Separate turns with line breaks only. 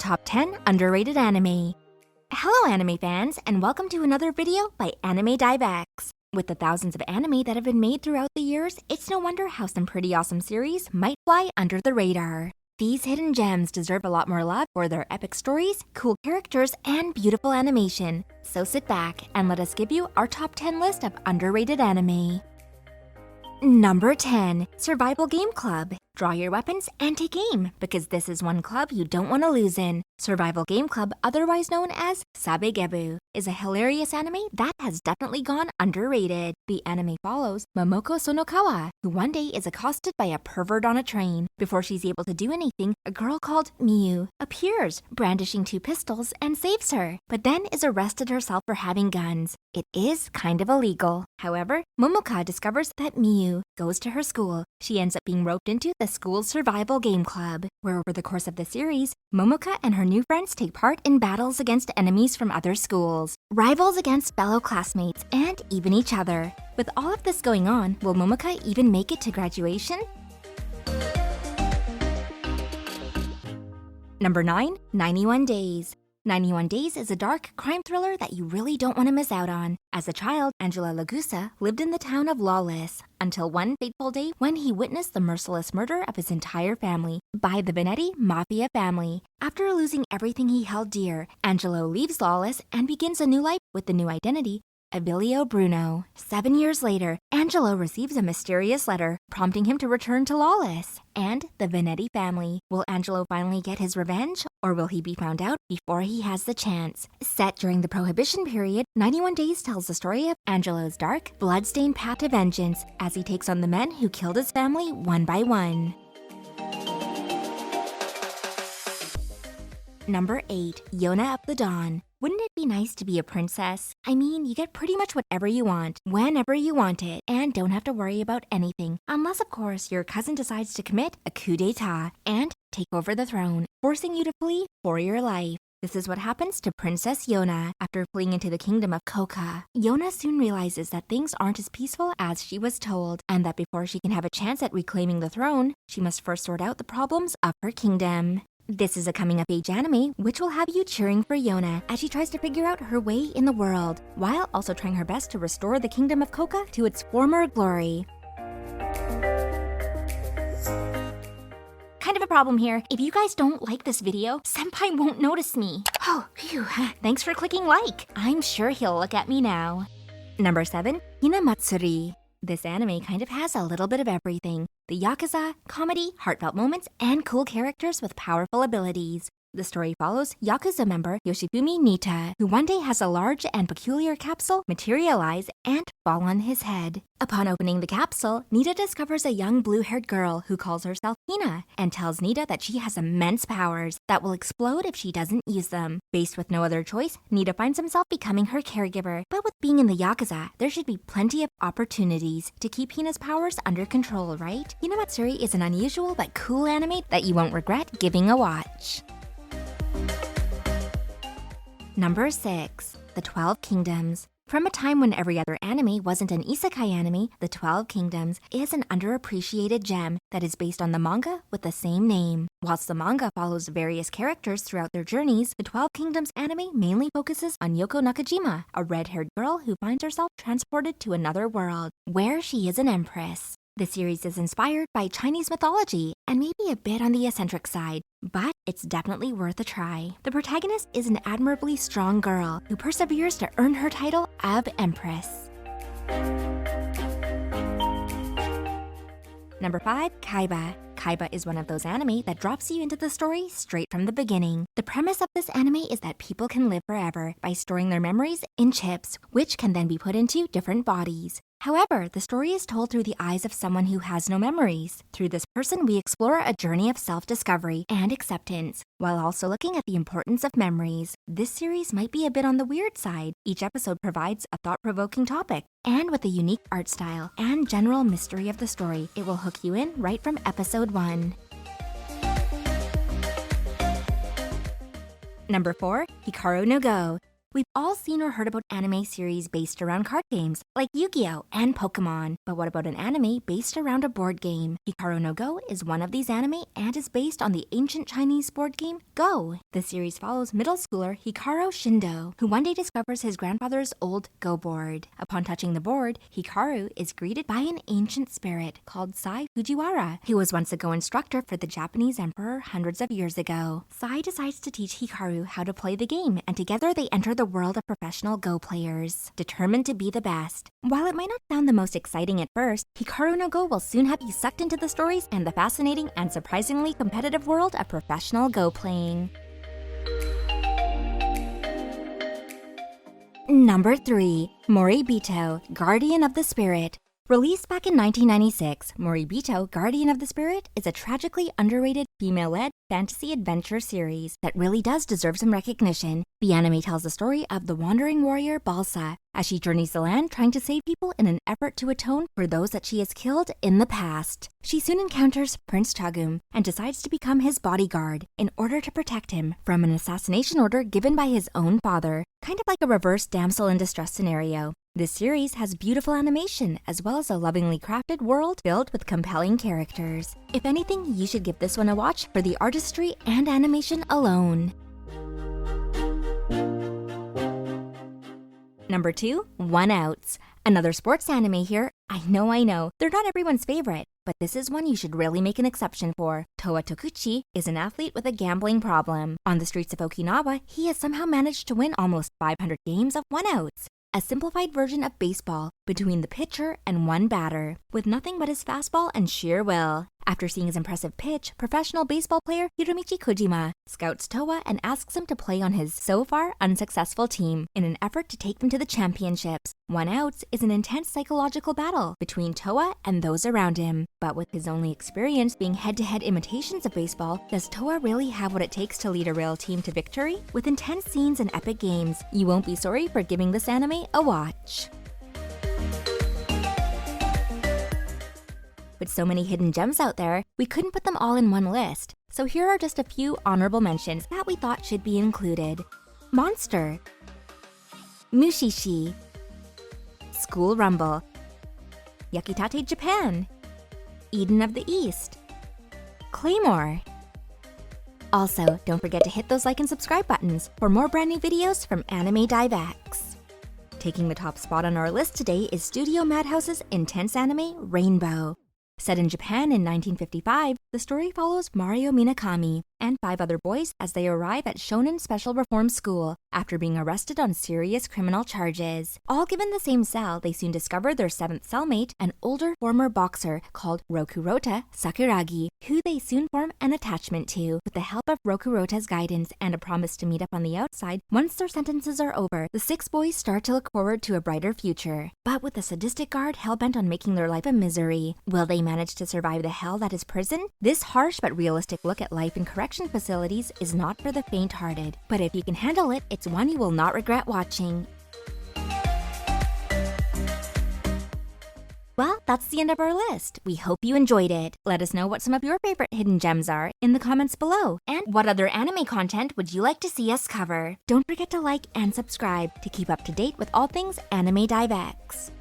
Top 10 Underrated Anime. Hello anime fans, and welcome to another video by Anime Divex. With the thousands of anime that have been made throughout the years, it's no wonder how some pretty awesome series might fly under the radar. These hidden gems deserve a lot more love for their epic stories, cool characters, and beautiful animation. So sit back and let us give you our top 10 list of underrated anime. Number 10. Survival Game Club. Draw your weapons and take aim, because this is one club you don't want to lose in. Survival Game Club, otherwise known as Sabage-bu, is a hilarious anime that has definitely gone underrated. The anime follows Momoko Sonokawa, who one day is accosted by a pervert on a train. Before she's able to do anything, a girl called Miyu appears, brandishing 2 pistols, and saves her, but then is arrested herself for having guns. It is kind of illegal. However, Momoka discovers that Miyu goes to her school. She ends up being roped into the school's survival game club, where over the course of the series, Momoka and her new friends take part in battles against enemies from other schools, rivals against fellow classmates, and even each other. With all of this going on, will Momoka even make it to graduation? Number 9. 91 Days. 91 Days is a dark crime thriller that you really don't want to miss out on. As a child, Angela Lagusa lived in the town of Lawless until one fateful day when he witnessed the merciless murder of his entire family by the Benetti Mafia family. After losing everything he held dear, Angelo leaves Lawless and begins a new life with the new identity, Abilio Bruno. 7 years later, Angelo receives a mysterious letter prompting him to return to Lawless and the Benetti family. Will Angelo finally get his revenge, or will he be found out before he has the chance? Set during the Prohibition period, 91 Days tells the story of Angelo's dark, blood-stained path to vengeance as he takes on the men who killed his family one by one. Number 8. Yona of the Dawn. Wouldn't it be nice to be a princess? I mean, you get pretty much whatever you want, whenever you want it, and don't have to worry about anything. Unless, of course, your cousin decides to commit a coup d'etat and take over the throne, forcing you to flee for your life. This is what happens to Princess Yona after fleeing into the kingdom of Koka. Yona soon realizes that things aren't as peaceful as she was told, and that before she can have a chance at reclaiming the throne, she must first sort out the problems of her kingdom. This is a coming-of-age anime which will have you cheering for Yona as she tries to figure out her way in the world, while also trying her best to restore the kingdom of Koka to its former glory. Kind of a problem here. If you guys don't like this video, Senpai won't notice me. Oh, phew. Thanks for clicking like. I'm sure he'll look at me now. Number 7. Hinamatsuri. This anime kind of has a little bit of everything. The Yakuza, comedy, heartfelt moments, and cool characters with powerful abilities. The story follows Yakuza member Yoshifumi Nita, who one day has a large and peculiar capsule materialize and fall on his head. Upon opening the capsule, Nita discovers a young blue-haired girl who calls herself Hina and tells Nita that she has immense powers that will explode if she doesn't use them. Faced with no other choice, Nita finds himself becoming her caregiver. But with being in the Yakuza, there should be plenty of opportunities to keep Hina's powers under control, right? Hinamatsuri is an unusual but cool anime that you won't regret giving a watch. Number 6. The 12 Kingdoms. From a time when every other anime wasn't an isekai anime, The 12 Kingdoms is an underappreciated gem that is based on the manga with the same name. Whilst the manga follows various characters throughout their journeys, The 12 Kingdoms anime mainly focuses on Yoko Nakajima, a red-haired girl who finds herself transported to another world, where she is an empress. The series is inspired by Chinese mythology and maybe a bit on the eccentric side, but it's definitely worth a try. The protagonist is an admirably strong girl who perseveres to earn her title of Empress. Number 5. Kaiba. Kaiba is one of those anime that drops you into the story straight from the beginning. The premise of this anime is that people can live forever by storing their memories in chips, which can then be put into different bodies. However, the story is told through the eyes of someone who has no memories. Through this person, we explore a journey of self-discovery and acceptance, while also looking at the importance of memories. This series might be a bit on the weird side. Each episode provides a thought-provoking topic, and with a unique art style and general mystery of the story, it will hook you in right from episode 1. Number 4. Hikaru No Go. We've all seen or heard about anime series based around card games, like Yu-Gi-Oh! And Pokemon. But what about an anime based around a board game? Hikaru No Go is one of these anime and is based on the ancient Chinese board game Go. The series follows middle schooler Hikaru Shindo, who one day discovers his grandfather's old Go board. Upon touching the board, Hikaru is greeted by an ancient spirit called Sai Fujiwara, who was once a Go instructor for the Japanese emperor hundreds of years ago. Sai decides to teach Hikaru how to play the game, and together they enter the world of professional Go players, determined to be the best. While it might not sound the most exciting at first, Hikaru No Go will soon have you sucked into the stories and the fascinating and surprisingly competitive world of professional Go playing. Number 3. Moribito, Guardian of the Spirit. Released back in 1996, Moribito, Guardian of the Spirit is a tragically underrated female-led fantasy adventure series that really does deserve some recognition. The anime tells the story of the wandering warrior Balsa as she journeys the land trying to save people in an effort to atone for those that she has killed in the past. She soon encounters Prince Chagum and decides to become his bodyguard in order to protect him from an assassination order given by his own father, kind of like a reverse damsel in distress scenario. This series has beautiful animation as well as a lovingly crafted world filled with compelling characters. If anything, you should give this one a watch for the artistry and animation alone. Number 2, One Outs. Another sports anime here. I know, they're not everyone's favorite, but this is one you should really make an exception for. Toa Tokuchi is an athlete with a gambling problem. On the streets of Okinawa, he has somehow managed to win almost 500 games of one outs, a simplified version of baseball between the pitcher and one batter, with nothing but his fastball and sheer will. After seeing his impressive pitch, professional baseball player Hiromichi Kojima scouts Toa and asks him to play on his so far unsuccessful team in an effort to take them to the championships. One Outs is an intense psychological battle between Toa and those around him. But with his only experience being head-to-head imitations of baseball, does Toa really have what it takes to lead a real team to victory? With intense scenes and epic games, you won't be sorry for giving this anime a watch. With so many hidden gems out there, we couldn't put them all in one list. So here are just a few honorable mentions that we thought should be included. Monster, Mushi-shi, School Rumble, Yakitate Japan, Eden of the East, Claymore. Also, don't forget to hit those like and subscribe buttons for more brand new videos from Anime Dive-X. Taking the top spot on our list today is Studio Madhouse's intense anime Rainbow. Set in Japan in 1955, the story follows Mario Minakami and 5 other boys as they arrive at Shonen Special Reform School after being arrested on serious criminal charges. All given the same cell, they soon discover their 7th cellmate, an older former boxer called Rokurota Sakuragi, who they soon form an attachment to. With the help of Rokurota's guidance and a promise to meet up on the outside, once their sentences are over, the 6 boys start to look forward to a brighter future. But with a sadistic guard hell-bent on making their life a misery, will they manage to survive the hell that is prison? This harsh but realistic look at life in correction facilities is not for the faint-hearted, but if you can handle it, it's one you will not regret watching. Well, that's the end of our list. We hope you enjoyed it. Let us know what some of your favorite hidden gems are in the comments below. And what other anime content would you like to see us cover? Don't forget to like and subscribe to keep up to date with all things Anime Dive-X.